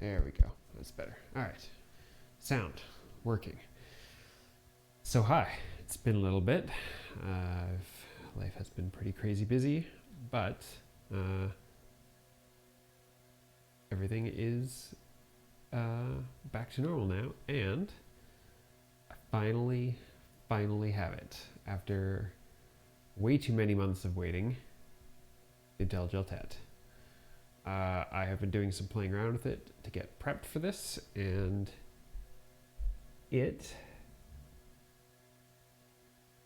There we go. That's better. All right. Sound working. So hi, it's been a little bit. Life has been pretty crazy busy, but everything is back to normal now, and I finally have it after way too many months of waiting. Intellijel Tête. I have been doing some playing around with it to get prepped for this, and it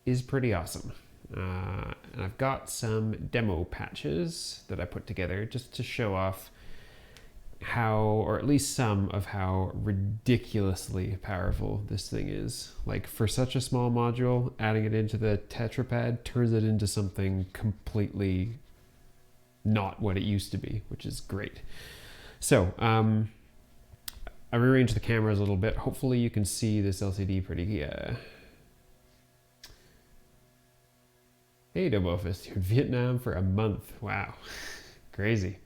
is pretty awesome. And I've got some demo patches that I put together just to show off how, or at least some of how ridiculously powerful this thing is. Like, for such a small module, adding it into the tetrapad turns it into something completely not what it used to be, which is great. So I rearranged the cameras a little bit. Hopefully you can see this LCD pretty. Hey, Dobofist, you're in Vietnam for a month. Wow, crazy.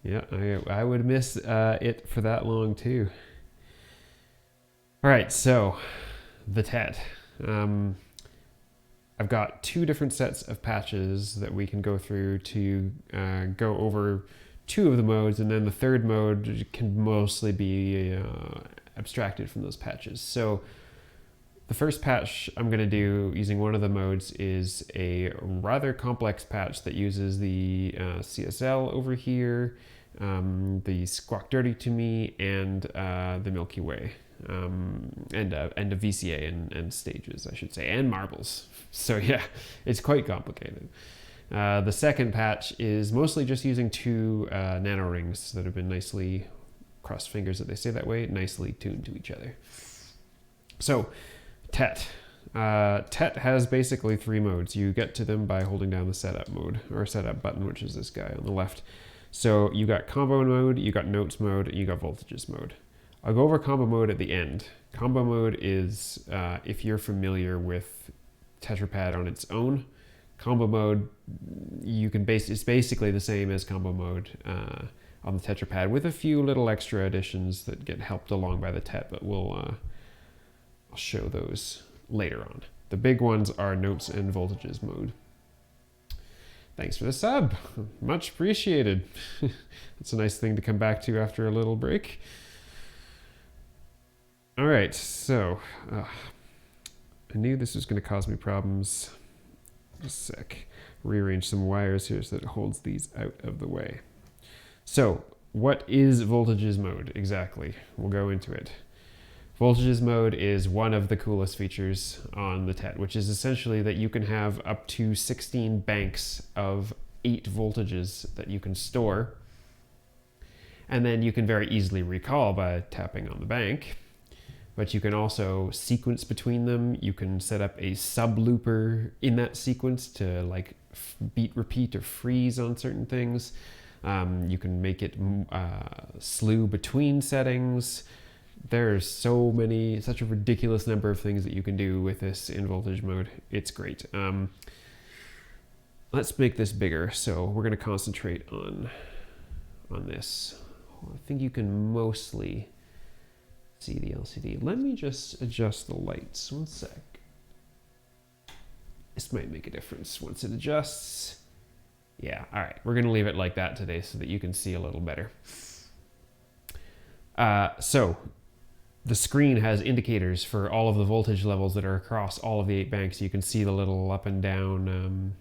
Yeah, I would miss it for that long too. All right, so the Tête. I've got two different sets of patches that we can go through to go over two of the modes, and then the third mode can mostly be abstracted from those patches. So the first patch I'm going to do using one of the modes is a rather complex patch that uses the CSL over here, the Squawk Dirty to Me, and the Milky Way. And a VCA and stages, I should say, and marbles. So yeah, it's quite complicated. The second patch is mostly just using two nano rings that have been nicely, crossed fingers that they say that way, nicely tuned to each other. So, Tête. Tête has basically three modes. You get to them by holding down the setup mode, or setup button, which is this guy on the left. So you got combo mode, you got notes mode, and you got voltages mode. I'll go over combo mode at the end. Combo mode is, if you're familiar with tetrapad on its own, combo mode, you can it's basically the same as combo mode on the tetrapad, with a few little extra additions that get helped along by the Tête, but I'll show those later on. The big ones are notes and voltages mode. Thanks for the sub, much appreciated. It's a nice thing to come back to after a little break. All right, so I knew this was going to cause me problems. Just a sec. Rearrange some wires here so that it holds these out of the way. So, what is voltages mode exactly? We'll go into it. Voltages mode is one of the coolest features on the Tête, which is essentially that you can have up to 16 banks of 8 voltages that you can store, and then you can very easily recall by tapping on the bank. But you can also sequence between them. You can set up a sub looper in that sequence to like beat, repeat, or freeze on certain things. You can make it slew between settings. There's such a ridiculous number of things that you can do with this in voltage mode. It's great. Let's make this bigger. So we're going to concentrate on this. I think you can mostly see the LCD. Let me just adjust the lights. One sec. This might make a difference once it adjusts. Yeah, all right. We're going to leave it like that today so that you can see a little better. So the screen has indicators for all of the voltage levels that are across all of the 8 banks. You can see the little up and down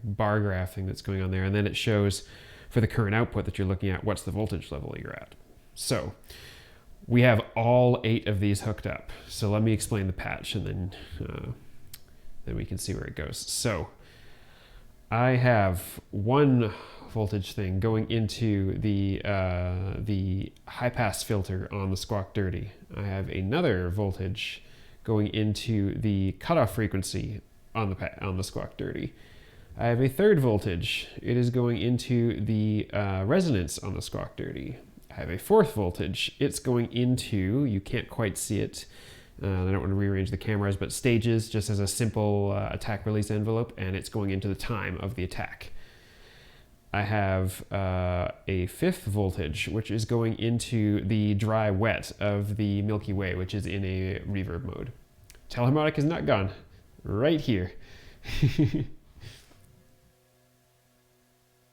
bar graph thing that's going on there. And then it shows for the current output that you're looking at, what's the voltage level you're at. So we have all 8 of these hooked up. So let me explain the patch, and then we can see where it goes. So I have one voltage thing going into the high pass filter on the Squawk Dirty. I have another voltage going into the cutoff frequency on the Squawk Dirty. I have a third voltage. It is going into the resonance on the Squawk Dirty. I have a fourth voltage. It's going into, you can't quite see it, I don't want to rearrange the cameras, but stages, just as a simple attack release envelope, and it's going into the time of the attack. I have a 5th voltage, which is going into the dry wet of the Milky Way, which is in a reverb mode. Telharmonic is not gone. Right here.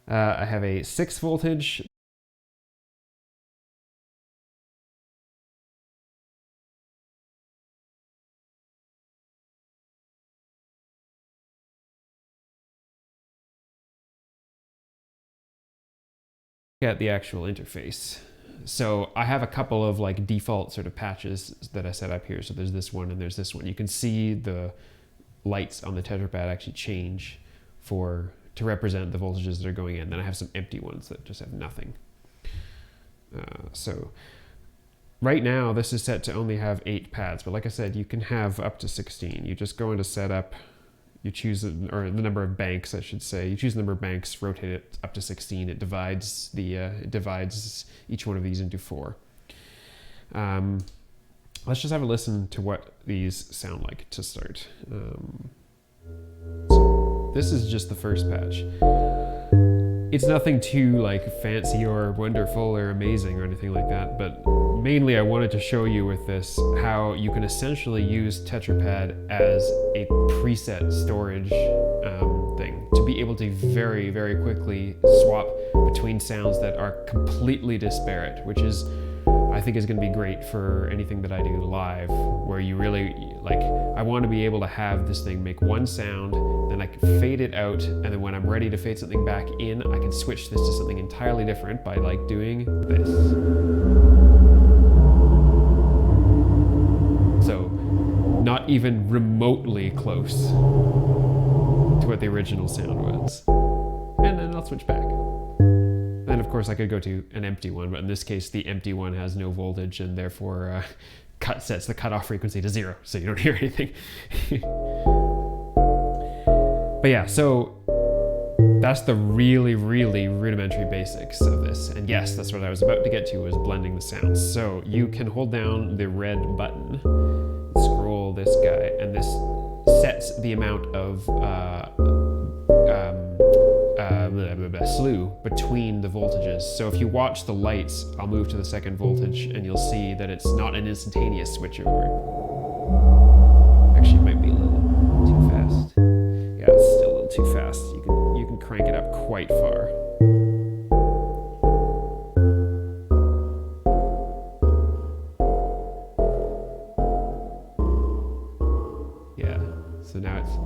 I have a 6 voltage. At the actual interface. So I have a couple of like default sort of patches that I set up here. So there's this one and there's this one. You can see the lights on the tetrapad actually change to represent the voltages that are going in. Then I have some empty ones that just have nothing. So right now this is set to only have 8 pads, but like I said, you can have up to 16. You just go into setup, you choose or the number of banks, I should say. You choose the number of banks, rotate it up to 16. It divides each one of these into 4. Let's just have a listen to what these sound like to start. So this is just the first patch. It's nothing too like fancy or wonderful or amazing or anything like that, but mainly I wanted to show you with this how you can essentially use tetrapad as a preset storage thing to be able to very, very quickly swap between sounds that are completely disparate, which is, I think, is going to be great for anything that I do live, where you really, like, I want to be able to have this thing make one sound, then I can fade it out, and then when I'm ready to fade something back in, I can switch this to something entirely different by like doing this. So, not even remotely close to what the original sound was. And then I'll switch back. Then of course I could go to an empty one, but in this case the empty one has no voltage and therefore sets the cutoff frequency to 0, so you don't hear anything. But yeah, so that's the really, really rudimentary basics of this. And yes, that's what I was about to get to, was blending the sounds. So you can hold down the red button, scroll this guy, and this sets the amount of slew between the voltages. So if you watch the lights, I'll move to the 2nd voltage and you'll see that it's not an instantaneous switchover. Actually, it might be a little too fast. Yeah, it's still a little too fast. You can crank it up quite far. Yeah, so now it's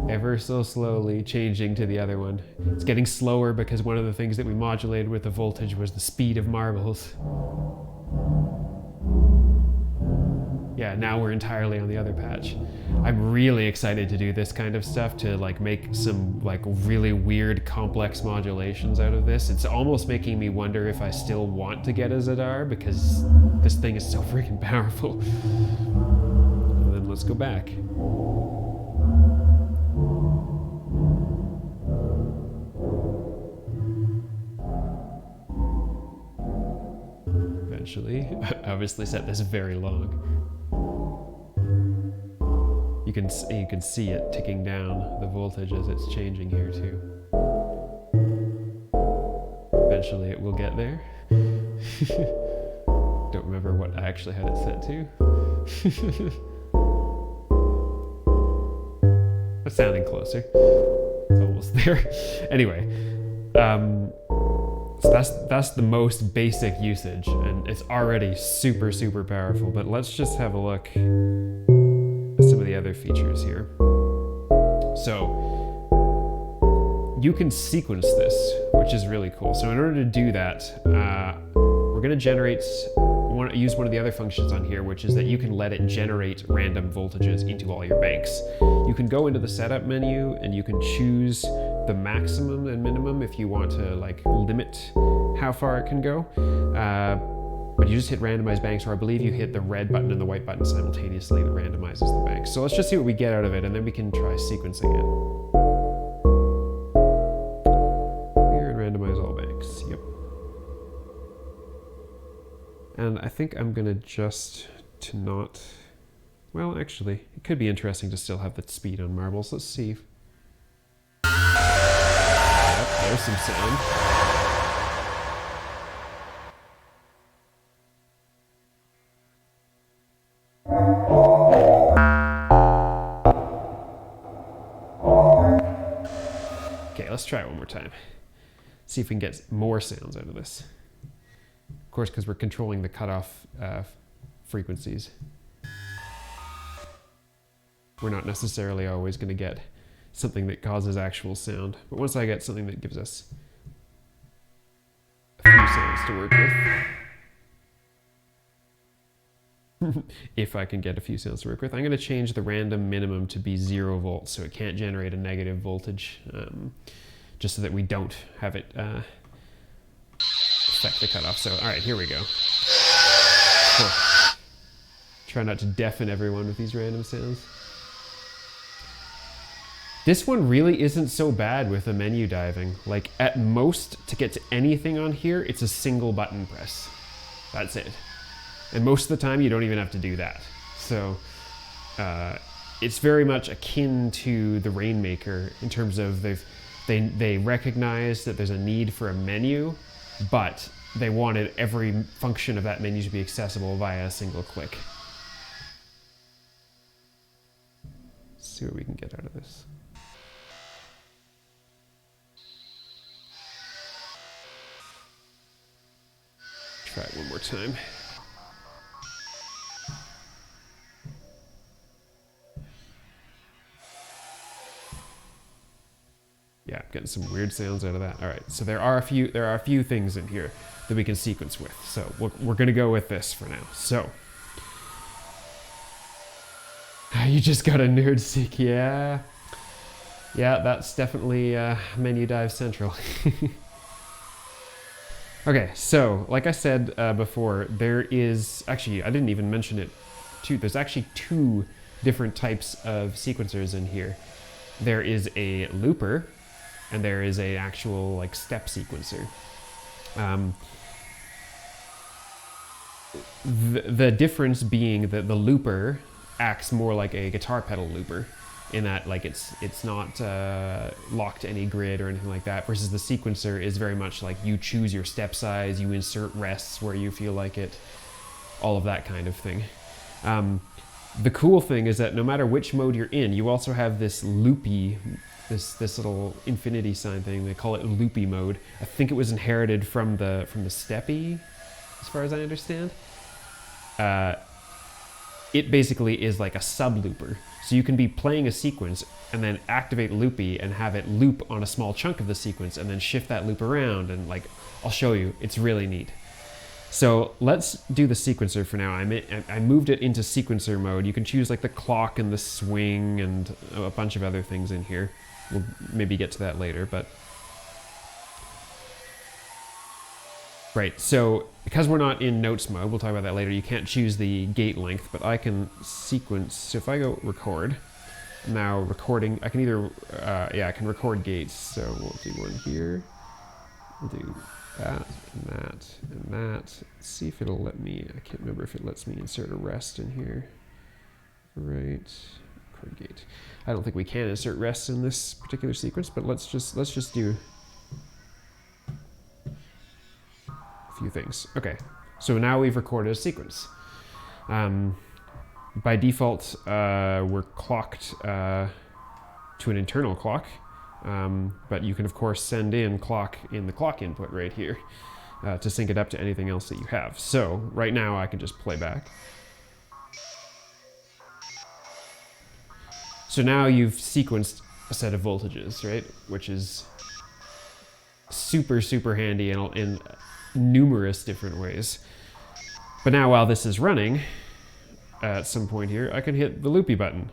ever so slowly changing to the other one. It's getting slower because one of the things that we modulated with the voltage was the speed of marbles. Yeah, now we're entirely on the other patch. I'm really excited to do this kind of stuff, to like make some like really weird complex modulations out of this. It's almost making me wonder if I still want to get a Zadar, because this thing is so freaking powerful. And then let's go back. Eventually, I obviously set this very long. You can see it ticking down the voltage as it's changing here too. Eventually it will get there. Don't remember what I actually had it set to. It's sounding closer. It's almost there. Anyway, so that's the most basic usage, and it's already super, super powerful. But let's just have a look at some of the other features here. So you can sequence this, which is really cool. So in order to do that, we're going to use one of the other functions on here, which is that you can let it generate random voltages into all your banks. You can go into the setup menu and you can choose the maximum and minimum if you want to like limit how far it can go. But you just hit randomize banks, or I believe you hit the red button and the white button simultaneously that randomizes the banks. So let's just see what we get out of it, and then we can try sequencing it. Here, and randomize all banks. Yep. And I think I'm gonna just to not, well, actually, it could be interesting to still have the speed on marbles. Let's see. Yep. There's some sound. Okay, let's try it one more time. See if we can get more sounds out of this. Of course, because we're controlling the cutoff frequencies. We're not necessarily always going to get something that causes actual sound. But once I get something that gives us a few sounds to work with, if I can get a few sounds to work with, I'm going to change the random minimum to be 0 volts, so it can't generate a negative voltage, just so that we don't have it affect the cutoff. So, all right, here we go. Cool. Try not to deafen everyone with these random sounds. This one really isn't so bad with the menu diving. Like, at most, to get to anything on here, it's a single button press. That's it. And most of the time, you don't even have to do that. So, it's very much akin to the Rainmaker in terms of they recognize that there's a need for a menu, but they wanted every function of that menu to be accessible via a single click. Let's see what we can get out of this. Try it one more time. Yeah, I'm getting some weird sounds out of that. All right, so there are a few things in here that we can sequence with. So we're gonna go with this for now. So you just got a nerd seek, yeah. Yeah, that's definitely menu dive central. Okay, so like I said before, there is actually, I didn't even mention it too. There's actually 2 different types of sequencers in here. There is a looper, and there is a actual like step sequencer. The difference being that the looper acts more like a guitar pedal looper, in that like it's not locked to any grid or anything like that, versus the sequencer is very much like you choose your step size, you insert rests where you feel like it, all of that kind of thing. The cool thing is that no matter which mode you're in, you also have this loopy, this little infinity sign thing. They call it loopy mode. I think it was inherited from the steppy, as far as I understand. It basically is like a sub looper. So you can be playing a sequence and then activate loopy and have it loop on a small chunk of the sequence and then shift that loop around, and like, I'll show you, it's really neat. So let's do the sequencer for now. I moved it into sequencer mode. You can choose like the clock and the swing and a bunch of other things in here. We'll maybe get to that later, but. Right, so because we're not in notes mode, we'll talk about that later, you can't choose the gate length, but I can sequence. So if I go record, now recording, I can either, I can record gates. So we'll do one here, we'll do that, and that, and that. Let's see if it'll let me, I can't remember if it lets me insert a rest in here. Right, record gate. I don't think we can insert rests in this particular sequence, but let's just do few things. Okay, so now we've recorded a sequence. By default, we're clocked to an internal clock, but you can of course send in clock in the clock input right here to sync it up to anything else that you have. So right now I can just play back. So now you've sequenced a set of voltages, right? Which is super, super handy in numerous different ways. But now while this is running, at some point here, I can hit the loopy button.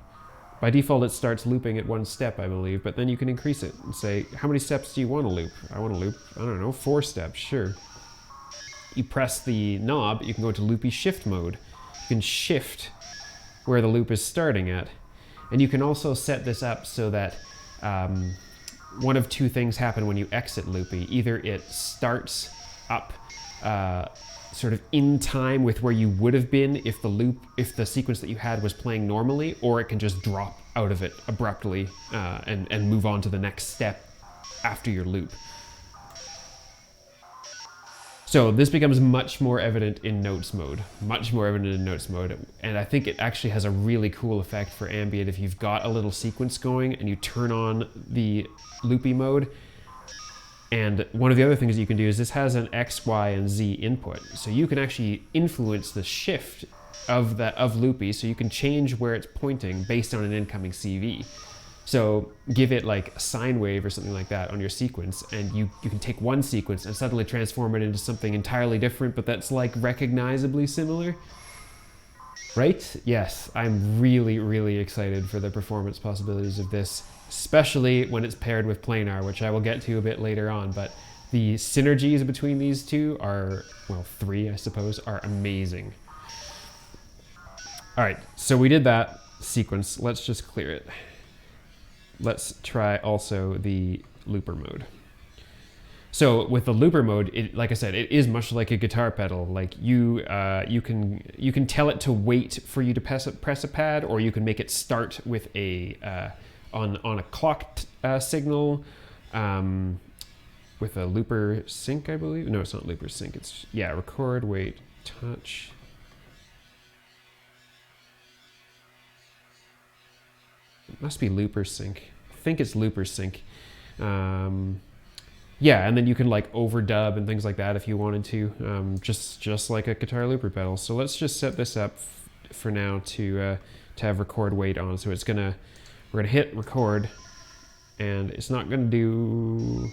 By default, it starts looping at 1 step, I believe, but then you can increase it and say, how many steps do you want to loop? I want to loop, I don't know, 4 steps, sure. You press the knob, you can go to loopy shift mode. You can shift where the loop is starting at. And you can also set this up so that one of 2 things happen when you exit loopy. Either it starts up sort of in time with where you would have been if the sequence that you had was playing normally, or it can just drop out of it abruptly and move on to the next step after your loop. So this becomes much more evident in notes mode, and I think it actually has a really cool effect for ambient if you've got a little sequence going and you turn on the loopy mode. And one of the other things you can do is this has an X, Y, and Z input. So you can actually influence the shift of loopy, so you can change where it's pointing based on an incoming CV. So give it like a sine wave or something like that on your sequence, and you can take one sequence and suddenly transform it into something entirely different, but that's like recognizably similar. Right? Yes, I'm really, really excited for the performance possibilities of this, especially when it's paired with planar, which I will get to a bit later on, but the synergies between these two are, well, three, I suppose, are amazing. All right, so we did that sequence. Let's just clear it. Let's try also the looper mode. So with the looper mode, like I said, it is much like a guitar pedal. Like you can tell it to wait for you to press a pad, or you can make it start with a on a clock signal with a looper sync, I believe. No, it's not looper sync. It's record, wait, touch. It must be looper sync. I think it's looper sync. Yeah, and then you can like overdub and things like that if you wanted to, just like a guitar looper pedal. So let's just set this up for now to have record wait on. So we're gonna hit record, and it's not gonna do.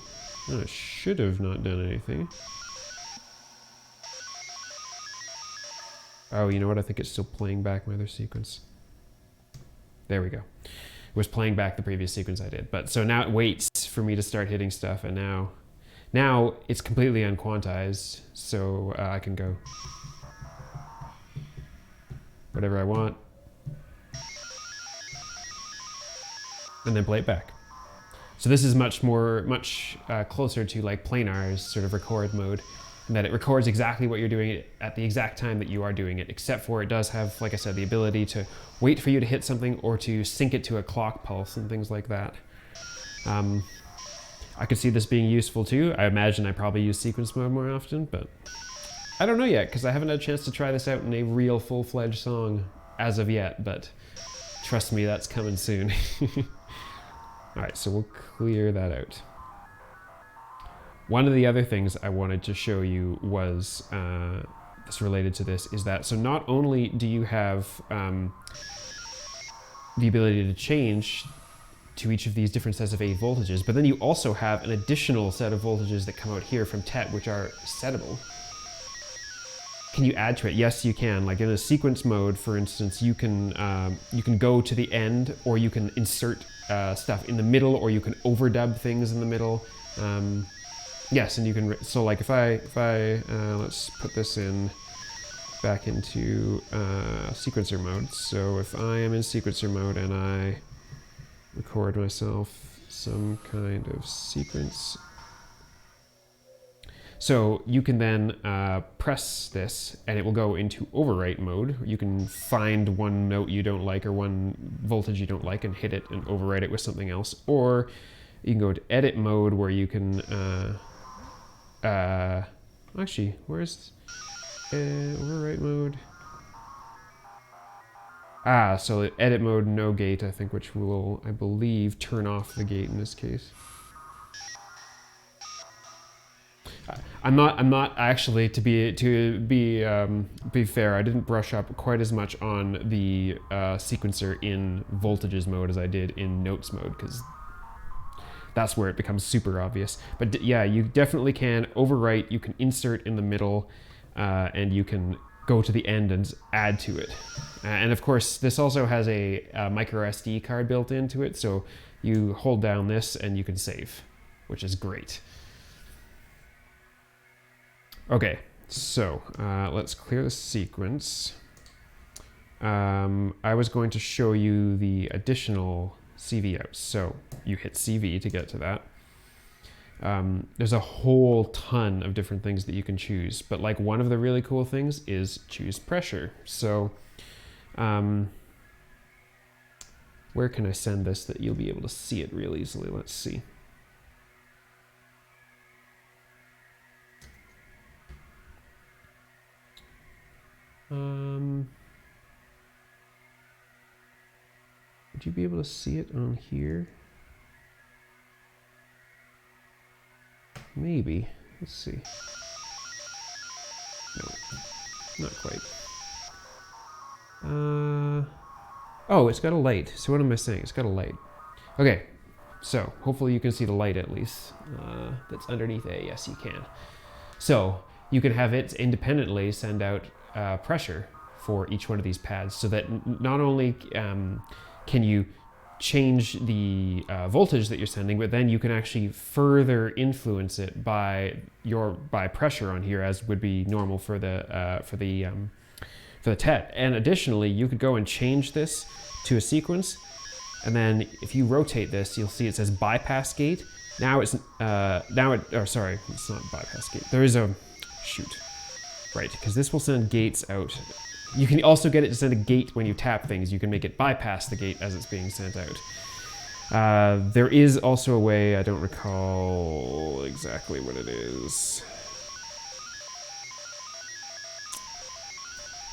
Oh, it should have not done anything. Oh, you know what? I think it's still playing back my other sequence. There we go. It was playing back the previous sequence I did. But so now it waits for me to start hitting stuff, and now it's completely unquantized, so I can go whatever I want, and then play it back. So this is much closer to like Planar's sort of record mode, in that it records exactly what you're doing at the exact time that you are doing it, except for it does have, like I said, the ability to wait for you to hit something or to sync it to a clock pulse and things like that. I could see this being useful too. I imagine I probably use sequence mode more often, but I don't know yet because I haven't had a chance to try this out in a real full-fledged song as of yet, but trust me, that's coming soon. All right, so we'll clear that out. One of the other things I wanted to show you was, that's related to this, is that, so not only do you have the ability to change to each of these different sets of 8 voltages, but then you also have an additional set of voltages that come out here from Tete, which are settable. Can you add to it? Yes, you can. Like in a sequence mode, for instance, you can go to the end, or you can insert stuff in the middle, or you can overdub things in the middle. Yes, and you can. So like if I let's put this in back into sequencer mode. So if I am in sequencer mode and I record myself some kind of sequence. So you can then press this and it will go into overwrite mode. You can find one note you don't like or one voltage you don't like and hit it and overwrite it with something else. Or you can go to edit mode where you can, actually, where's overwrite mode? So edit mode, no gate, I think, which will, I believe, turn off the gate in this case. I'm not actually, to be fair, I didn't brush up quite as much on the sequencer in voltages mode as I did in notes mode, because that's where it becomes super obvious. But yeah, you definitely can overwrite, you can insert in the middle, and you can go to the end and add to it. And of course, this also has a micro SD card built into it, so you hold down this and you can save, which is great. Okay, so let's clear the sequence. I was going to show you the additional CV outs. So you hit CV to get to that. There's a whole ton of different things that you can choose, but like one of the really cool things is choose pressure. So where can I send this that you'll be able to see it real easily? Let's see. Would you be able to see it on here? Maybe. Let's see. No, not quite. Oh, it's got a light. So what am I saying? It's got a light. Okay, so hopefully you can see the light at least. That's underneath A. Yes, you can. So you can have it independently send out pressure for each one of these pads, so that not only can you change the voltage that you're sending, but then you can actually further influence it by pressure on here, as would be normal for the Tete. And additionally, you could go and change this to a sequence, and then if you rotate this, you'll see it says bypass gate. Now it's sorry, it's not bypass gate. There is a shoot, right? Because this will send gates out. You can also get it to send a gate when you tap things. You can make it bypass the gate as it's being sent out. There is also a way, I don't recall exactly what it is.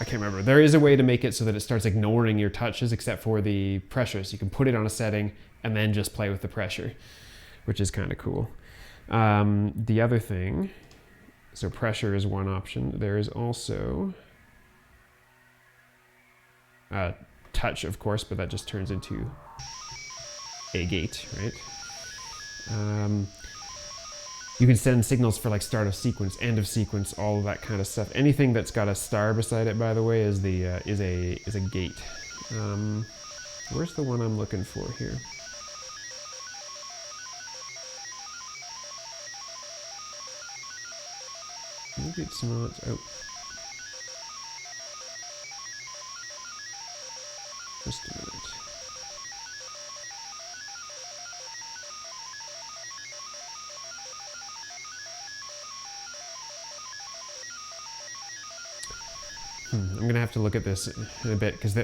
I can't remember. There is a way to make it so that it starts ignoring your touches except for the pressure. So you can put it on a setting and then just play with the pressure, which is kind of cool. The other thing, so pressure is one option. There is also touch, of course, but that just turns into a gate, right? You can send signals for like start of sequence, end of sequence, all of that kind of stuff. Anything that's got a star beside it, by the way, is a gate. Where's the one I'm looking for here? Maybe it's not. Oh. Just a minute. I'm going to have to look at this in a bit, because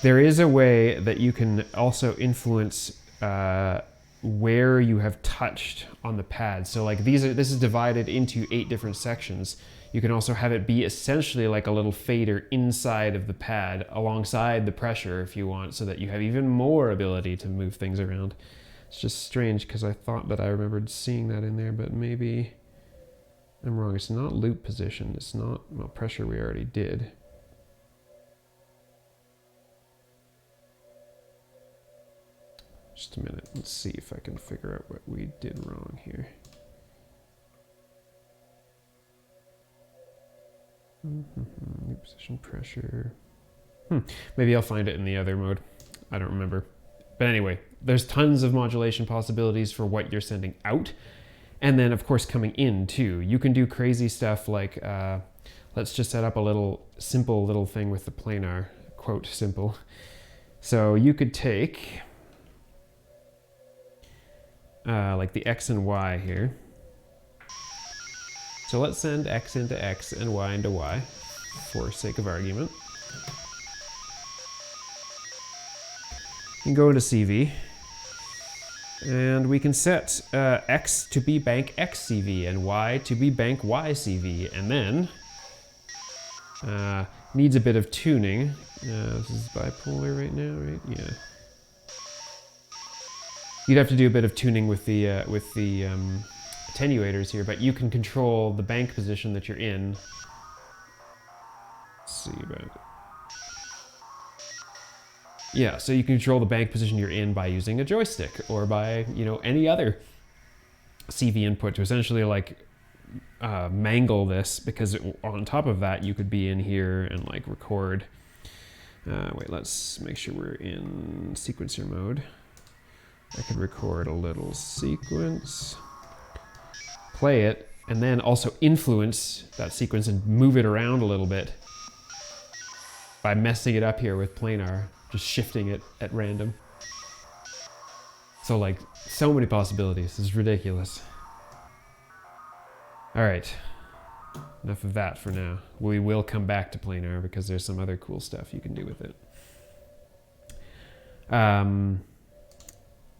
there is a way that you can also influence where you have touched on the pad. So like this is divided into 8 different sections. You can also have it be essentially like a little fader inside of the pad alongside the pressure if you want, so that you have even more ability to move things around. It's just strange because I thought that I remembered seeing that in there, but maybe I'm wrong. It's not loop position. It's not, well, pressure we already did. Just a minute. Let's see if I can figure out what we did wrong here. Loop position pressure. Maybe I'll find it in the other mode. I don't remember. But anyway, there's tons of modulation possibilities for what you're sending out. And then, of course, coming in, too. You can do crazy stuff like, let's just set up a simple little thing with the planar. Quote, simple. So you could take, like the X and Y here. So let's send X into X and Y into Y, for sake of argument. You can go into CV, and we can set X to be bank XCV and Y to be bank YCV, and then needs a bit of tuning. This is bipolar right now, right? Yeah. You'd have to do a bit of tuning with the attenuators here, but you can control the bank position that you're in. Let's see about it. Yeah, so you can control the bank position you're in by using a joystick or by, any other CV input to essentially like mangle this, because on top of that you could be in here and like record. Wait, let's make sure we're in sequencer mode. I could record a little sequence, play it, and then also influence that sequence and move it around a little bit by messing it up here with planar, just shifting it at random. So like, so many possibilities. It's ridiculous. All right, enough of that for now. We will come back to planar because there's some other cool stuff you can do with it.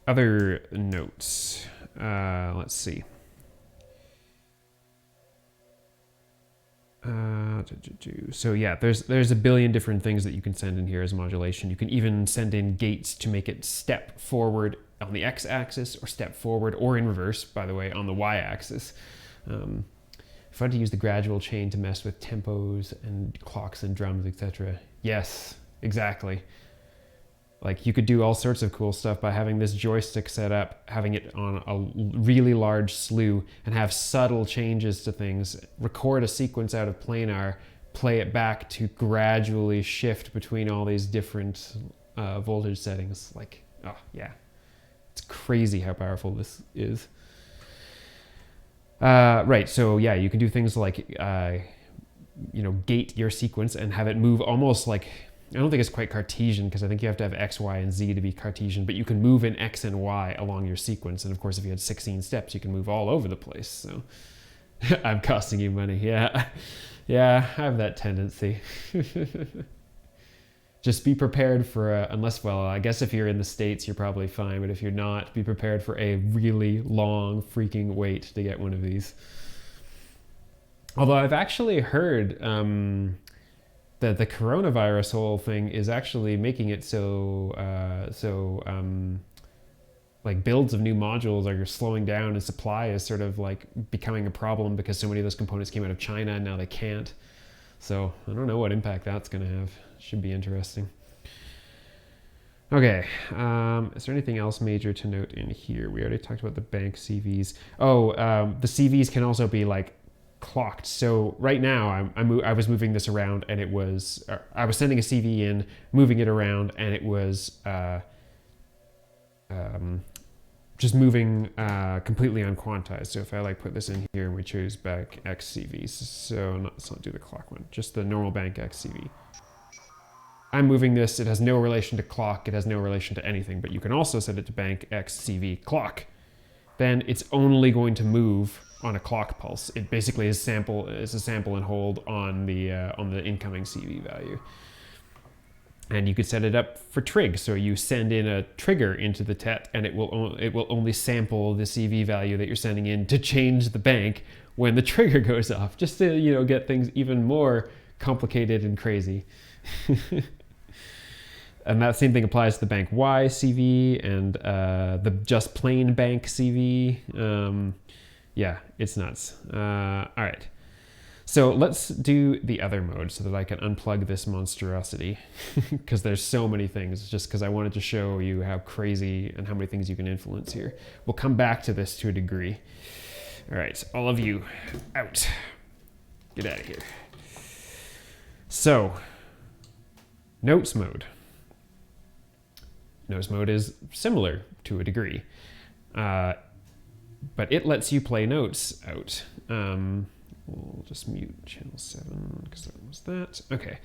Other notes. Let's see. So yeah, there's a billion different things that you can send in here as modulation. You can even send in gates to make it step forward on the x-axis or step forward or in reverse, by the way, on the y-axis. Fun to use the gradual chain to mess with tempos and clocks and drums, etc. Yes, exactly. Like you could do all sorts of cool stuff by having this joystick set up, having it on a really large slew, and have subtle changes to things. Record a sequence out of planar, play it back to gradually shift between all these different voltage settings. Like, oh yeah, it's crazy how powerful this is. Right, so yeah, you can do things like, gate your sequence and have it move almost like, I don't think it's quite Cartesian because I think you have to have X, Y, and Z to be Cartesian, but you can move in X and Y along your sequence. And of course, if you had 16 steps, you can move all over the place. So I'm costing you money. Yeah. Yeah, I have that tendency. Just be prepared for unless, well, I guess if you're in the States, you're probably fine. But if you're not, be prepared for a really long freaking wait to get one of these. Although I've actually heard that the coronavirus whole thing is actually making it so like builds of new modules are slowing down and supply is sort of like becoming a problem because so many of those components came out of China and now they can't. So I don't know what impact that's going to have. Should be interesting. Okay, is there anything else major to note in here? We already talked about the bank CVs. Oh, the CVs can also be like clocked. So right now I was moving this around and it was, I was sending a CV in, moving it around, and it was just moving completely unquantized. So if I like put this in here and we choose back X CVs, so let's not do the clock one, just the normal bank X CV. I'm moving this, it has no relation to clock, it has no relation to anything, but you can also set it to bank X CV clock. Then it's only going to move on a clock pulse. It basically is a sample and hold on the incoming CV value. And you could set it up for trig. So you send in a trigger into the Tete, and it will only sample the CV value that you're sending in to change the bank when the trigger goes off, just to get things even more complicated and crazy. And that same thing applies to the bank Y CV and the just plain bank CV. Yeah, it's nuts. All right. So let's do the other mode so that I can unplug this monstrosity because there's so many things, just because I wanted to show you how crazy and how many things you can influence here. We'll come back to this to a degree. All right, all of you out. Get out of here. So, notes mode. Notes mode is similar to a degree, but it lets you play notes out. We'll just mute channel 7 because that was that. Okay.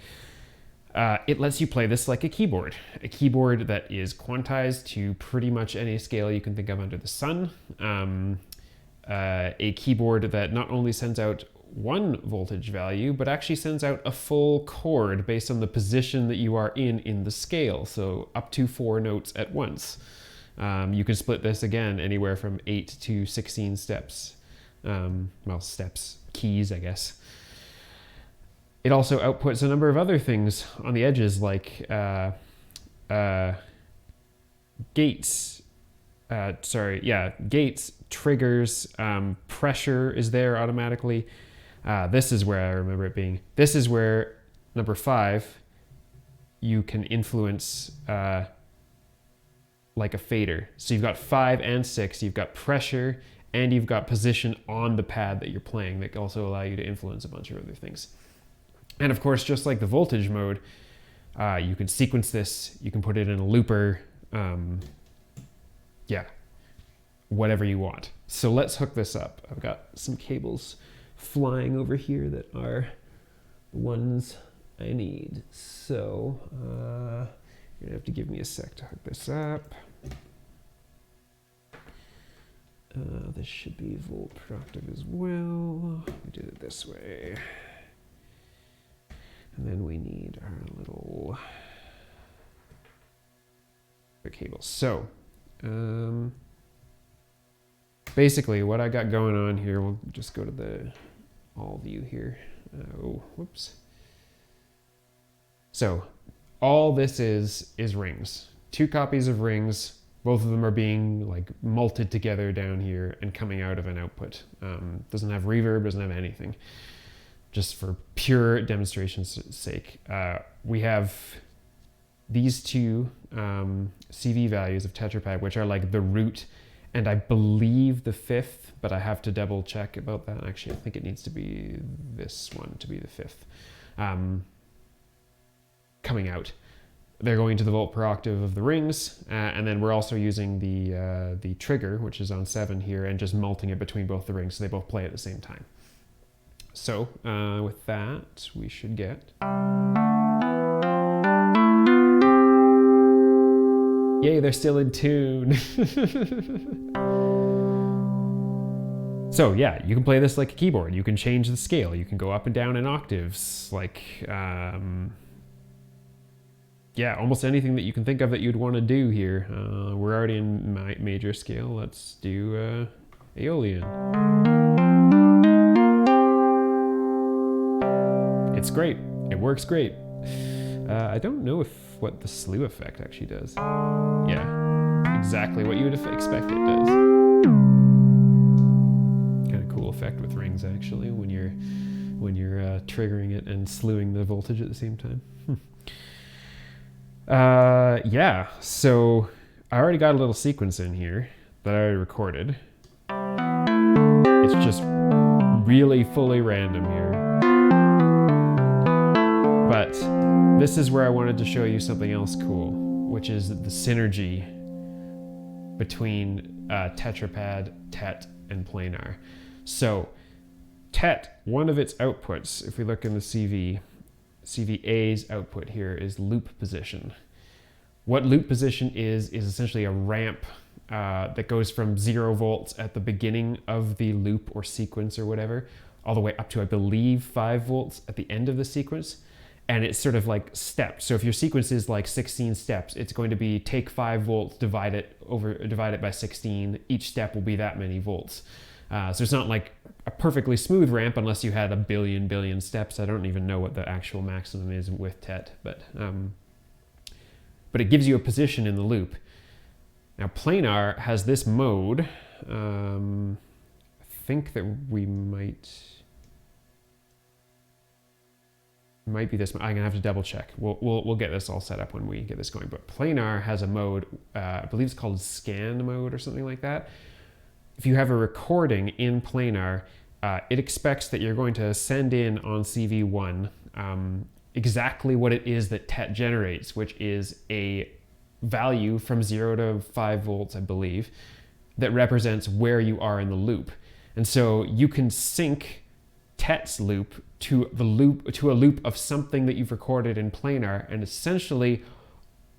It lets you play this like a keyboard that is quantized to pretty much any scale you can think of under the sun. A keyboard that not only sends out one voltage value, but actually sends out a full chord based on the position that you are in the scale. So up to 4 notes at once. You can split this again anywhere from 8 to 16 steps. Well, steps, keys, I guess. It also outputs a number of other things on the edges, like gates. Gates, triggers, pressure is there automatically. This is where I remember it being. This is where number 5, you can influence like a fader. So you've got 5 and 6, you've got pressure, and you've got position on the pad that you're playing that also allow you to influence a bunch of other things. And of course, just like the voltage mode, you can sequence this, you can put it in a looper, whatever you want. So let's hook this up. I've got some cables flying over here that are the ones I need. So you're gonna have to give me a sec to hook this up. This should be volt productive as well. We did it this way. And then we need our little cable. So basically what I got going on here, we'll just go to the all view here. Oh, whoops. So all this is rings. 2 copies of rings. Both of them are being like malted together down here and coming out of an output. Doesn't have reverb, doesn't have anything. Just for pure demonstration's sake. We have these 2 CV values of tetrapad, which are like the root and I believe the 5th, but I have to double check about that. Actually, I think it needs to be this one to be the 5th. Coming out. They're going to the volt per octave of the rings, and then we're also using the trigger, which is on 7 here, and just malting it between both the rings so they both play at the same time. So with that, we should get... Yay, they're still in tune. So yeah, you can play this like a keyboard. You can change the scale. You can go up and down in octaves. Like, yeah, almost anything that you can think of that you'd want to do here. We're already in major scale. Let's do Aeolian. It's great. It works great. I don't know what the slew effect actually does. Yeah, exactly what you would expect it does. Kind of cool effect with rings actually when you're triggering it and slewing the voltage at the same time. Yeah, so I already got a little sequence in here that I already recorded. It's just really fully random here. But this is where I wanted to show you something else cool, which is the synergy between tetrapad, Tete, and planar. So Tete, one of its outputs, if we look in the CVA's output here is loop position. What loop position is essentially a ramp that goes from 0 volts at the beginning of the loop or sequence or whatever, all the way up to, I believe, 5 volts at the end of the sequence. And it's sort of like stepped. So if your sequence is like 16 steps, it's going to be take 5 volts, divide it by 16. Each step will be that many volts. So it's not like a perfectly smooth ramp unless you had a billion steps. I don't even know what the actual maximum is with Tete, but it gives you a position in the loop. Now planar has this mode. I think that we might be this. I'm gonna have to double check. We'll get this all set up when we get this going. But planar has a mode, I believe it's called scan mode or something like that. If you have a recording in planar, it expects that you're going to send in on CV1 exactly what it is that Tete generates, which is a value from 0 to 5 volts, I believe, that represents where you are in the loop. And so you can sync Tete's loop to a loop of something that you've recorded in planar and essentially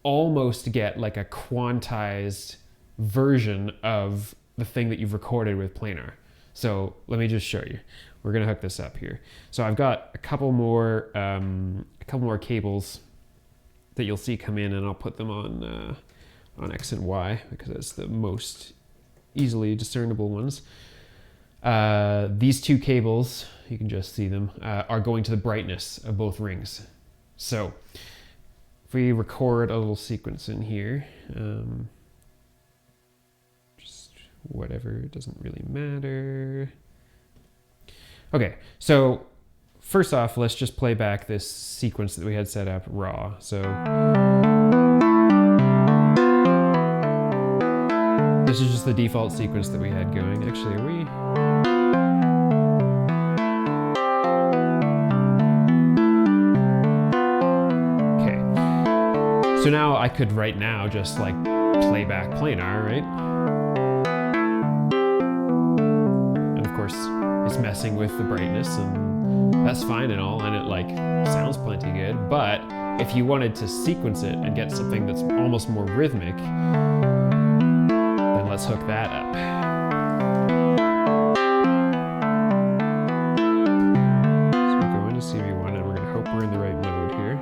almost get like a quantized version of the thing that you've recorded with planar. So let me just show you. We're gonna hook this up here. So I've got a couple more cables that you'll see come in, and I'll put them on X and Y because that's the most easily discernible ones. These 2 cables, you can just see them, are going to the brightness of both rings. So if we record a little sequence in here, just whatever, it doesn't really matter. Okay, so first off, let's just play back this sequence that we had set up raw. So this is just the default sequence that we had going. Actually, so now I could right now just like play back planar, right? And of course it's messing with the brightness, and that's fine and all, and it like sounds plenty good. But if you wanted to sequence it and get something that's almost more rhythmic, then let's hook that up. So we'll go into CV1 and we're gonna hope we're in the right mode here.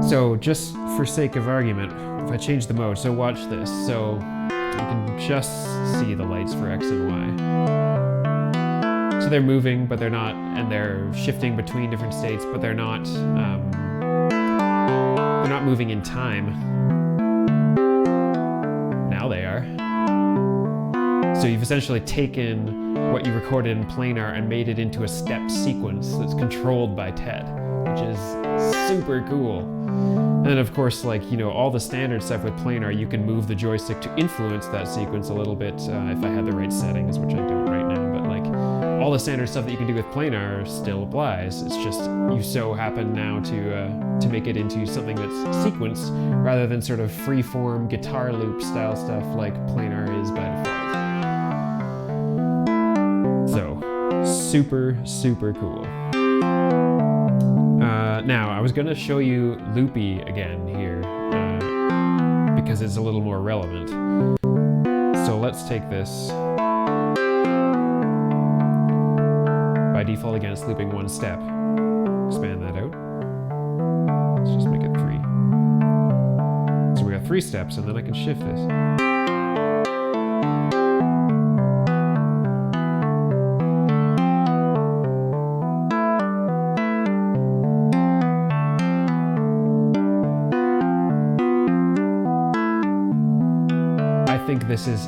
So just for sake of argument, if I change the mode, so watch this. So you can just see the lights for X and Y. So they're moving, but they're not, and they're shifting between different states, but they're not moving in time. Now they are. So you've essentially taken what you recorded in planar and made it into a step sequence that's controlled by Tete, which is super cool. And then of course, like, you know, all the standard stuff with planar, you can move the joystick to influence that sequence a little bit if I had the right settings, which I don't right now, but like all the standard stuff that you can do with planar still applies. It's just you so happen now to make it into something that's sequenced rather than sort of free-form guitar loop style stuff like planar is by default. So super, super cool. Now, I was going to show you loopy again here because it's a little more relevant. So let's take this. By default, again, it's looping one step. Expand that out. Let's just make it 3. So we got 3 steps, and then I can shift this. I think this is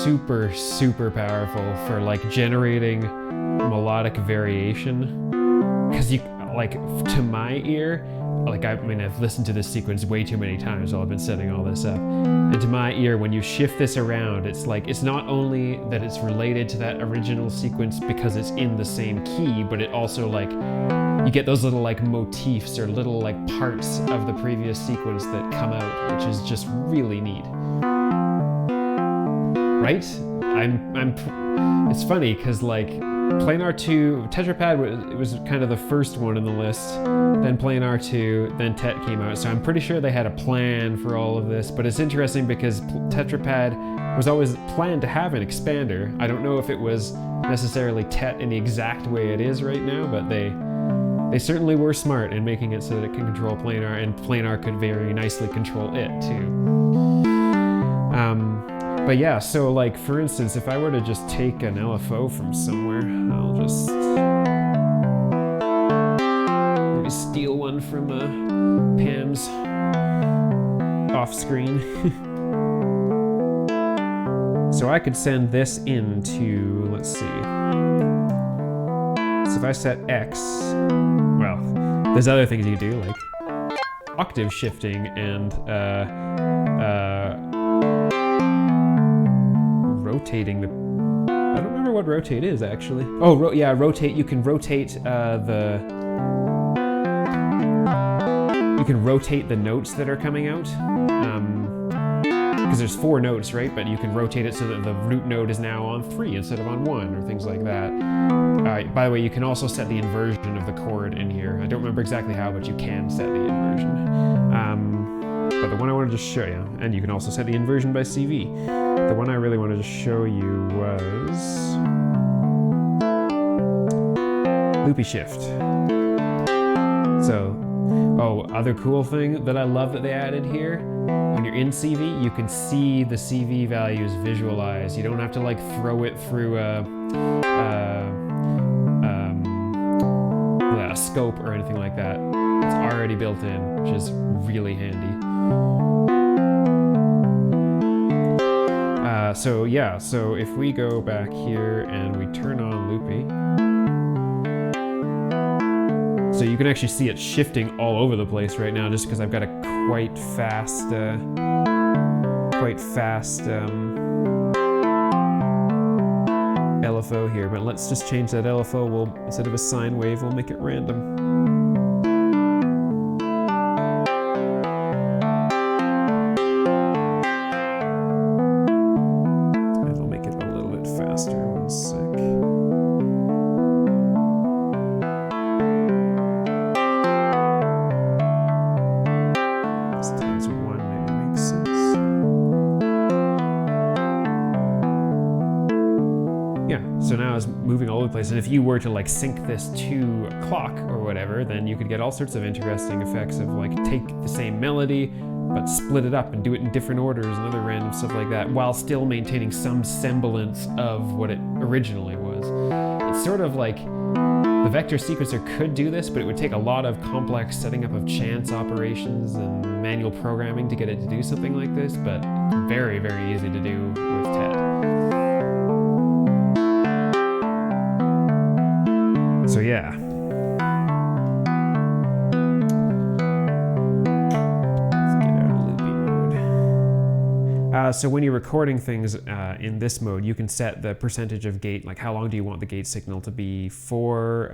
super, super powerful for like generating melodic variation, because you, like, to my ear, like, I mean, I've listened to this sequence way too many times while I've been setting all this up, and to my ear, when you shift this around, it's like, it's not only that it's related to that original sequence because it's in the same key, but it also, like, you get those little like motifs or little like parts of the previous sequence that come out, which is just really neat. Right? It's funny because like Planar 2, Tetrapad was kind of the first one on the list, then Planar 2, then Tete came out, so I'm pretty sure they had a plan for all of this, but it's interesting because Tetrapad was always planned to have an expander. I don't know if it was necessarily Tete in the exact way it is right now, but they certainly were smart in making it so that it can control Planar, and Planar could very nicely control it too. But yeah, so like for instance, if I were to just take an LFO from somewhere, I'll just maybe steal one from Pam's off screen. So I could send this into, let's see. So if I set X, well, there's other things you can do like octave shifting and rotating the, I don't remember what rotate is actually. Oh, yeah, rotate, you can rotate you can rotate the notes that are coming out. Because there's 4 notes, right? But you can rotate it so that the root note is now on 3 instead of on 1 or things like that. By the way, you can also set the inversion of the chord in here. I don't remember exactly how, but you can set the inversion. But the one I wanted to show you, and you can also set the inversion by CV. The one I really wanted to show you was loopy shift. So, other cool thing that I love that they added here, when you're in CV, you can see the CV values visualized. You don't have to like throw it through a scope or anything like that. It's already built in, which is really handy. So yeah, so if we go back here and we turn on loopy, so you can actually see it shifting all over the place right now, just because I've got a quite fast LFO here. But let's just change that LFO. We'll, instead of a sine wave, we'll make it random. So now as moving all over the place. And if you were to like sync this to a clock or whatever, then you could get all sorts of interesting effects of like take the same melody, but split it up and do it in different orders and other random stuff like that, while still maintaining some semblance of what it originally was. It's sort of like the vector sequencer could do this, but it would take a lot of complex setting up of chance operations and manual programming to get it to do something like this, but very, very easy to do with Tete. So yeah. So when you're recording things in this mode, you can set the percentage of gate, like how long do you want the gate signal to be for,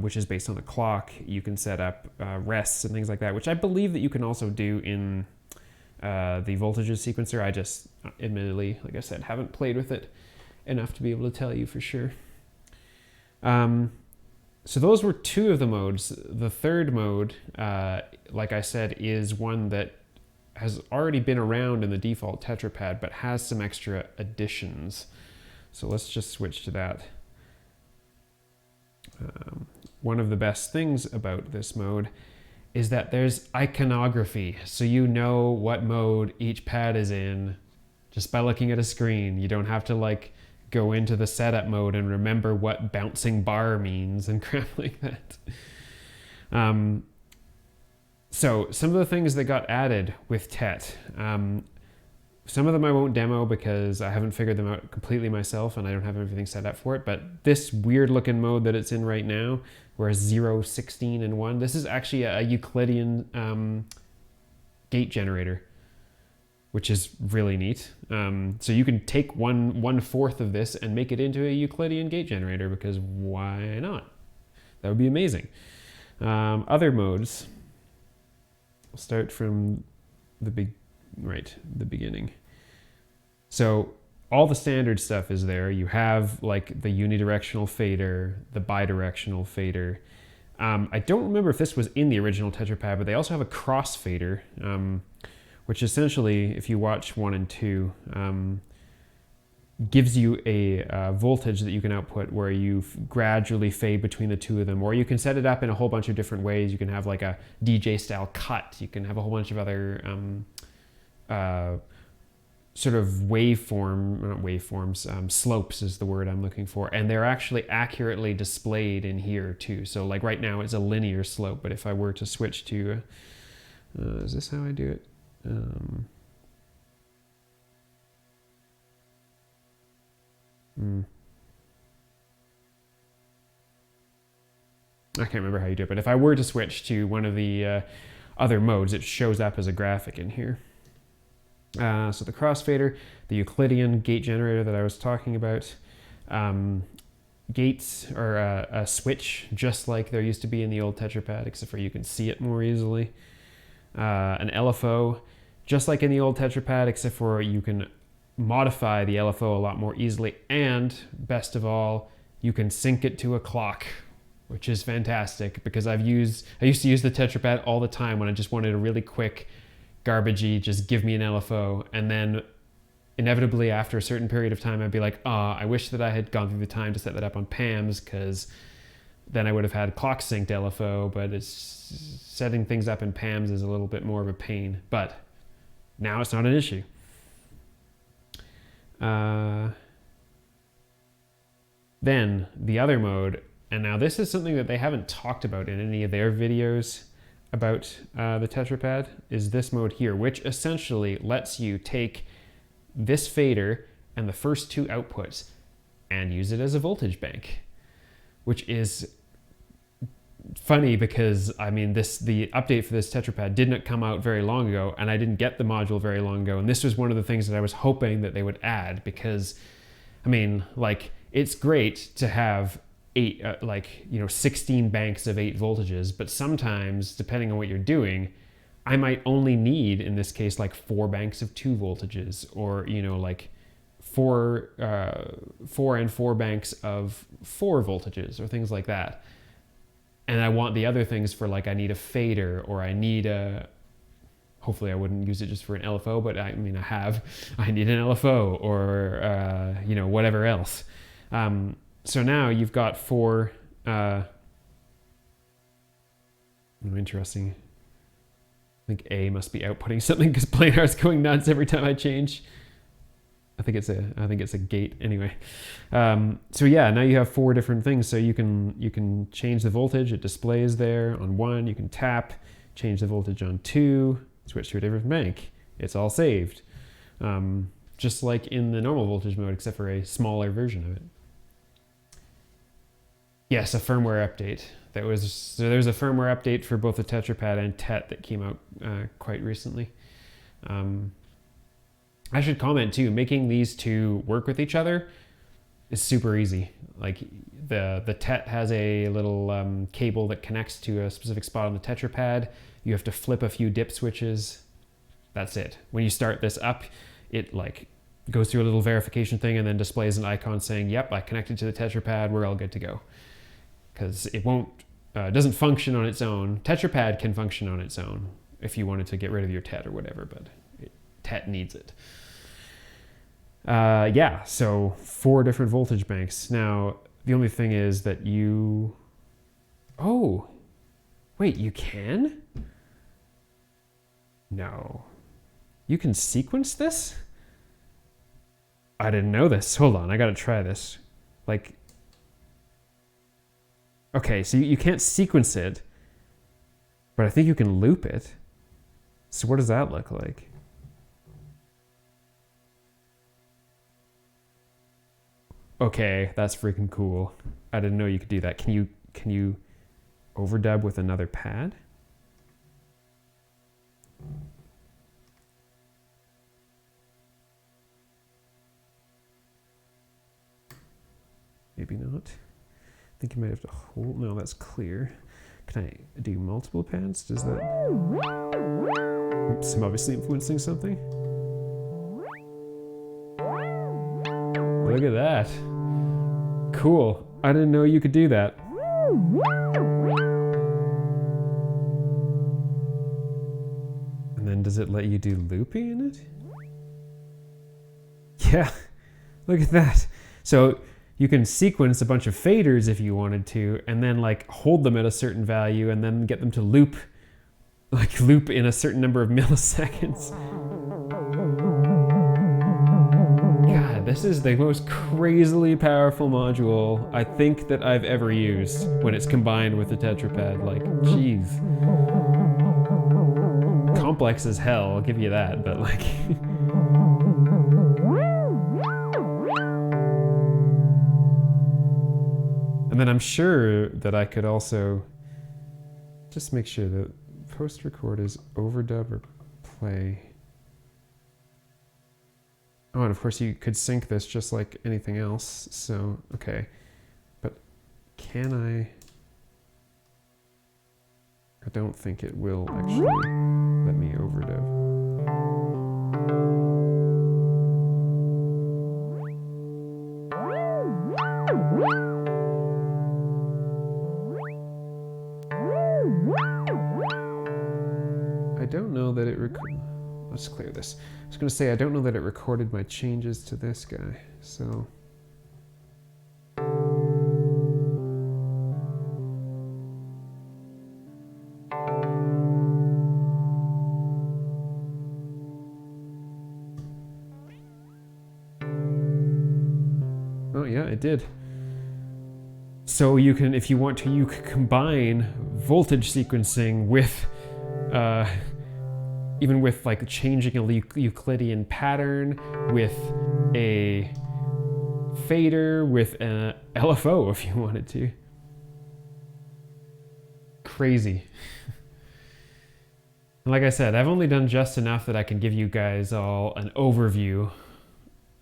which is based on the clock. You can set up rests and things like that, which I believe that you can also do in the voltages sequencer. I just, admittedly, like I said, haven't played with it enough to be able to tell you for sure. So those were two of the modes. The third mode, like I said, is one that has already been around in the default tetrapad, but has some extra additions. So let's just switch to that. One of the best things about this mode is that there's iconography. So you know what mode each pad is in just by looking at a screen. You don't have to like go into the setup mode and remember what bouncing bar means and crap like that. So some of the things that got added with Tete, some of them I won't demo because I haven't figured them out completely myself and I don't have everything set up for it, but this weird looking mode that it's in right now, where it's 0, 16, and 1, this is actually a Euclidean gate generator, which is really neat. So you can take 1/4 of this and make it into a Euclidean gate generator, because why not? That would be amazing. Other modes, I'll start from the beginning. So all the standard stuff is there. You have like the unidirectional fader, the bidirectional fader. I don't remember if this was in the original tetrapad, but they also have a cross fader, which essentially, if you watch 1 and 2, gives you a voltage that you can output where you gradually fade between the two of them, or you can set it up in a whole bunch of different ways. You can have like a DJ style cut. You can have a whole bunch of other sort of slopes is the word I'm looking for, and they're actually accurately displayed in here too. So like right now it's a linear slope, but if I were to switch to, is this how I do it? I can't remember how you do it, but if I were to switch to one of the other modes, it shows up as a graphic in here. So the crossfader, the Euclidean gate generator that I was talking about, gates or a switch, just like there used to be in the old tetrapad, except for you can see it more easily. An LFO, just like in the old tetrapad, except for you can modify the LFO a lot more easily, and best of all, you can sync it to a clock, which is fantastic, because I used to use the tetrapad all the time when I just wanted a really quick, garbagey, just give me an LFO, and then inevitably after a certain period of time I'd be like, I wish that I had gone through the time to set that up on PAMs, because then I would have had clock synced LFO, but it's setting things up in PAMs is a little bit more of a pain, but now it's not an issue. Then the other mode, and now this is something that they haven't talked about in any of their videos about the tetrapad, is this mode here, which essentially lets you take this fader and the first two outputs and use it as a voltage bank, which is funny because I mean the update for this tetrapad didn't come out very long ago, and I didn't get the module very long ago, and this was one of the things that I was hoping that they would add, because I mean, like, it's great to have 16 banks of 8 voltages, but sometimes depending on what you're doing, I might only need, in this case, like 4 banks of 2 voltages, or like 4 and 4 banks of 4 voltages, or things like that. And I want the other things for, like, I need a fader, or I need a, hopefully I wouldn't use it just for an LFO, but I need an LFO, or whatever else. So now you've got four, interesting. I think A must be outputting something because Planar's going nuts every time I change. I think it's a gate anyway. So yeah, now you have four different things. So you can change the voltage. It displays there on 1. You can tap, change the voltage on 2, switch to a different bank. It's all saved, just like in the normal voltage mode, except for a smaller version of it. Yes, a firmware update. So there's a firmware update for both the TetraPad and Tete that came out quite recently. I should comment too, making these two work with each other is super easy. Like the Tete has a little cable that connects to a specific spot on the TetraPad. You have to flip a few dip switches. That's it. When you start this up, it like goes through a little verification thing and then displays an icon saying, yep, I connected to the TetraPad, we're all good to go. Because it doesn't function on its own. TetraPad can function on its own if you wanted to get rid of your Tete or whatever, but Tete needs it. Yeah, so 4 different voltage banks. Now, the only thing is that oh, wait, you can? No. You can sequence this? I didn't know this. Hold on, I gotta try this. Like, okay, so you can't sequence it, but I think you can loop it. So what does that look like? Okay, that's freaking cool. I didn't know you could do that. Can you overdub with another pad? Maybe not. I think you might have to hold. No, that's clear. Can I do multiple pads? Does that? Oops, I'm obviously influencing something. Look at that. Cool. I didn't know you could do that. And then does it let you do looping in it? Yeah. Look at that. So you can sequence a bunch of faders if you wanted to, and then like hold them at a certain value and then get them to loop in a certain number of milliseconds. God, this is the most crazily powerful module I think that I've ever used when it's combined with the TetraPad. Like, geez. Complex as hell, I'll give you that, but like... And then I'm sure that I could also just make sure that post-record is overdub or play. Oh, and of course you could sync this just like anything else. So, okay. But can I don't think it will actually let me overdub. I don't know that it let's clear this. I was going to say, I don't know that it recorded my changes to this guy, so. Oh yeah, it did. So you can, if you want to, you could combine voltage sequencing with, even with like changing a Euclidean pattern, with a fader, with an LFO if you wanted to. Crazy. And like I said, I've only done just enough that I can give you guys all an overview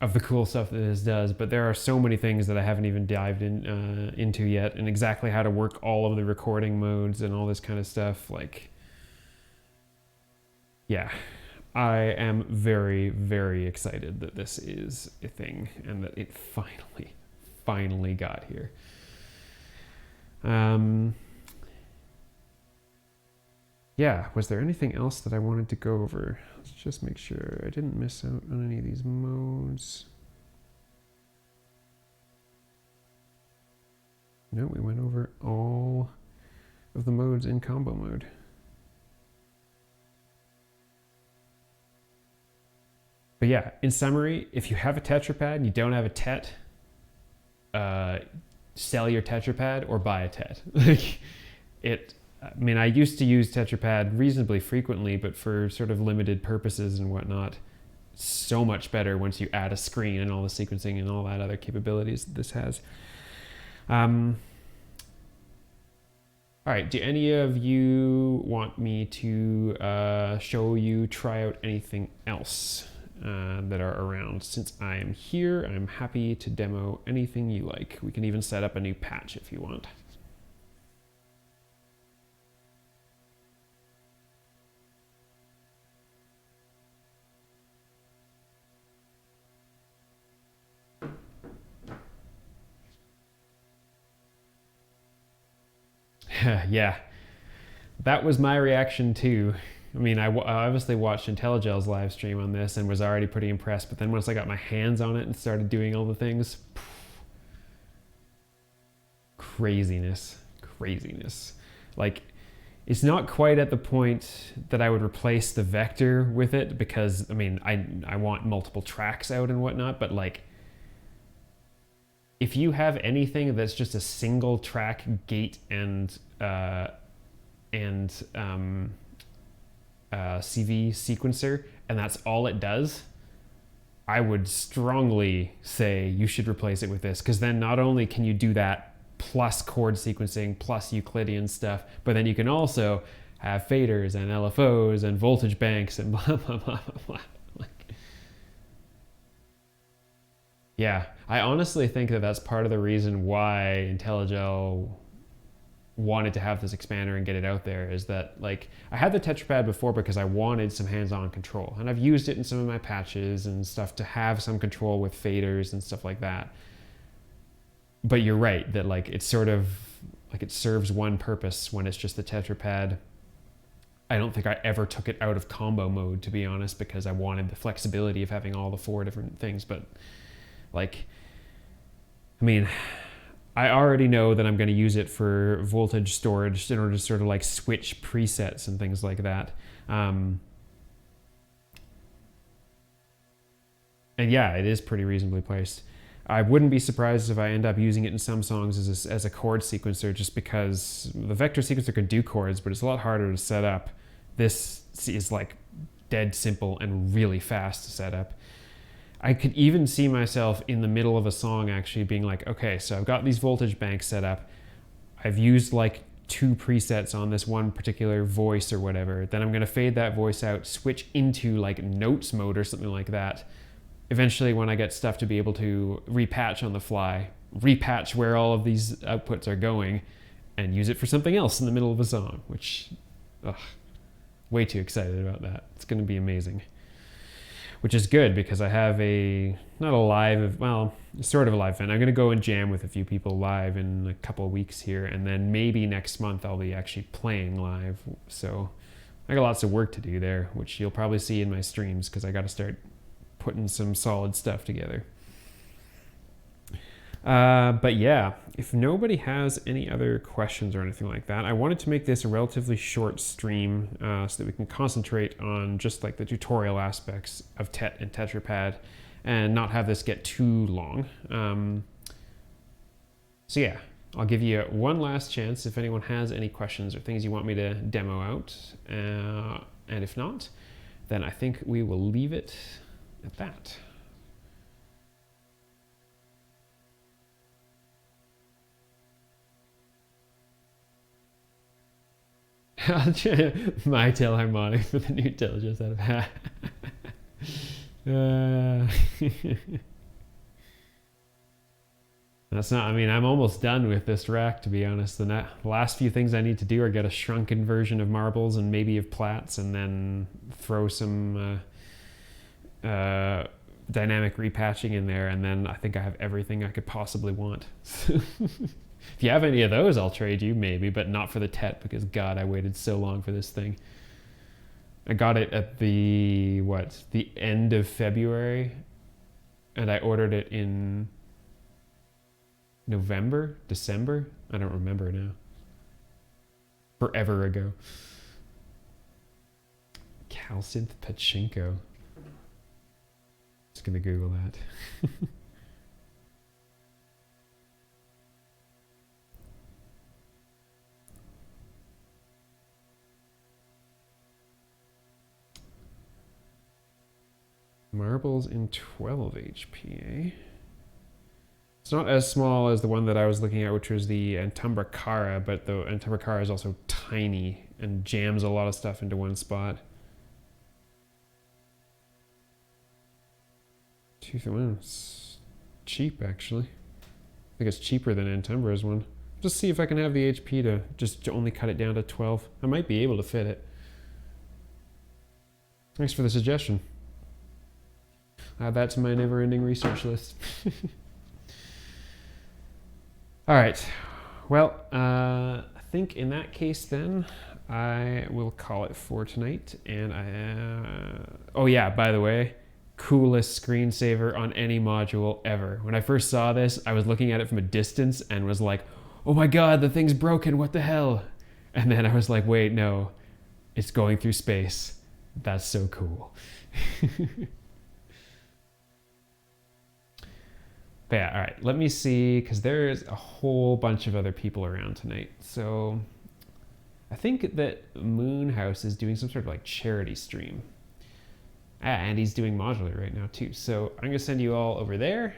of the cool stuff that this does, but there are so many things that I haven't even dived into yet, and exactly how to work all of the recording modes and all this kind of stuff. Like, yeah, I am very, very excited that this is a thing and that it finally got here. Yeah, was there anything else that I wanted to go over? Let's just make sure I didn't miss out on any of these modes. No, we went over all of the modes in combo mode. But yeah, in summary, if you have a tetrapad and you don't have a tet, sell your tetrapad or buy a tet. Like it, I mean, I used to use tetrapad reasonably frequently, but for sort of limited purposes and whatnot, so much better once you add a screen and all the sequencing and all that other capabilities that this has. All right, do any of you want me to show you, try out anything else that are around? Since I am here, I'm happy to demo anything you like. We can even set up a new patch if you want. Yeah, that was my reaction too. I mean, I obviously watched Intelligel's live stream on this and was already pretty impressed, but then once I got my hands on it and started doing all the things, craziness. Like, it's not quite at the point that I would replace the vector with it because, I mean, I want multiple tracks out and whatnot, but like, if you have anything that's just a single track gate and CV sequencer, and that's all it does, I would strongly say you should replace it with this, because then not only can you do that plus chord sequencing plus Euclidean stuff, but then you can also have faders and LFOs and voltage banks and blah blah blah blah blah. Like, yeah, I honestly think that that's part of the reason why Intellijel wanted to have this expander and get it out there, is that, like, I had the tetrapad before because I wanted some hands-on control, and I've used it in some of my patches and stuff to have some control with faders and stuff like that. But you're right that, like, it's sort of like it serves one purpose when it's just the tetrapad. I don't think I ever took it out of combo mode, to be honest, because I wanted the flexibility of having all the four different things. But like, I mean, I already know that I'm going to use it for voltage storage in order to sort of like switch presets and things like that. And yeah, it is pretty reasonably priced. I wouldn't be surprised if I end up using it in some songs as a chord sequencer, just because the vector sequencer can do chords, but it's a lot harder to set up. This is like dead simple and really fast to set up. I could even see myself in the middle of a song actually being like, okay, so I've got these voltage banks set up. I've used like 2 presets on this one particular voice or whatever. Then I'm going to fade that voice out, switch into like notes mode or something like that. Eventually, when I get stuff to be able to repatch on the fly, repatch where all of these outputs are going, and use it for something else in the middle of a song, which, way too excited about that. It's going to be amazing. Which is good, because I have not a live, well, sort of a live event. I'm going to go and jam with a few people live in a couple of weeks here, and then maybe next month I'll be actually playing live. So I got lots of work to do there, which you'll probably see in my streams, because I got to start putting some solid stuff together. But yeah, if nobody has any other questions or anything like that, I wanted to make this a relatively short stream so that we can concentrate on just like the tutorial aspects of Tet and Tetrapad and not have this get too long. So yeah, I'll give you one last chance if anyone has any questions or things you want me to demo out. And if not, then I think we will leave it at that. My tail harmonic for the new intelligence out of hat. That's not, I mean, I'm almost done with this rack, to be honest. The last few things I need to do are get a shrunken version of marbles and maybe of plats, and then throw some dynamic repatching in there, and then I think I have everything I could possibly want. If you have any of those, I'll trade you, maybe, but not for the Tet, because God, I waited so long for this thing. I got it at the end of February, and I ordered it in November, December? I don't remember now. Forever ago. Calcinth Pachinko. Just gonna Google that. Marbles in 12 HP. It's not as small as the one that I was looking at, which was the Antumbracara, but the Antumbracara is also tiny and jams a lot of stuff into one spot. It's cheap, actually. I think it's cheaper than Antumbra's one. Just see if I can have the HP to just only cut it down to 12. I might be able to fit it. Thanks for the suggestion. Add that to my never-ending research list. All right. Well, I think in that case then, I will call it for tonight. And oh yeah, by the way, coolest screensaver on any module ever. When I first saw this, I was looking at it from a distance and was like, oh my God, the thing's broken, what the hell? And then I was like, wait, no, it's going through space. That's so cool. But yeah, all right, let me see, because there's a whole bunch of other people around tonight. So I think that Moonhouse is doing some sort of like charity stream. And he's doing modular right now too. So I'm gonna send you all over there.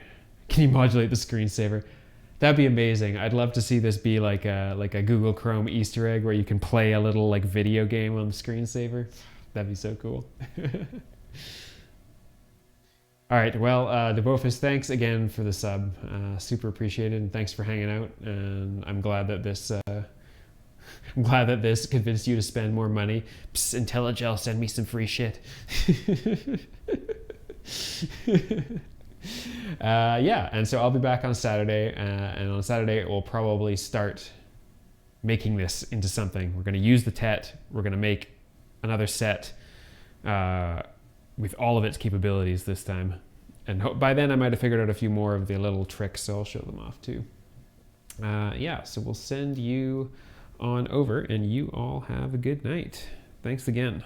Can you modulate the screensaver? That'd be amazing. I'd love to see this be like a Google Chrome Easter egg where you can play a little like video game on the screensaver. That'd be so cool. All right, well, Debofus, thanks again for the sub. Super appreciated, and thanks for hanging out. And I'm glad that this convinced you to spend more money. Psst, Intellijel, send me some free shit. Yeah, and so I'll be back on Saturday, and on Saturday we'll probably start making this into something. We're going to use the Tete. We're going to make another set with all of its capabilities this time. And by then I might have figured out a few more of the little tricks, so I'll show them off too. Yeah, so we'll send you on over, and you all have a good night. Thanks again.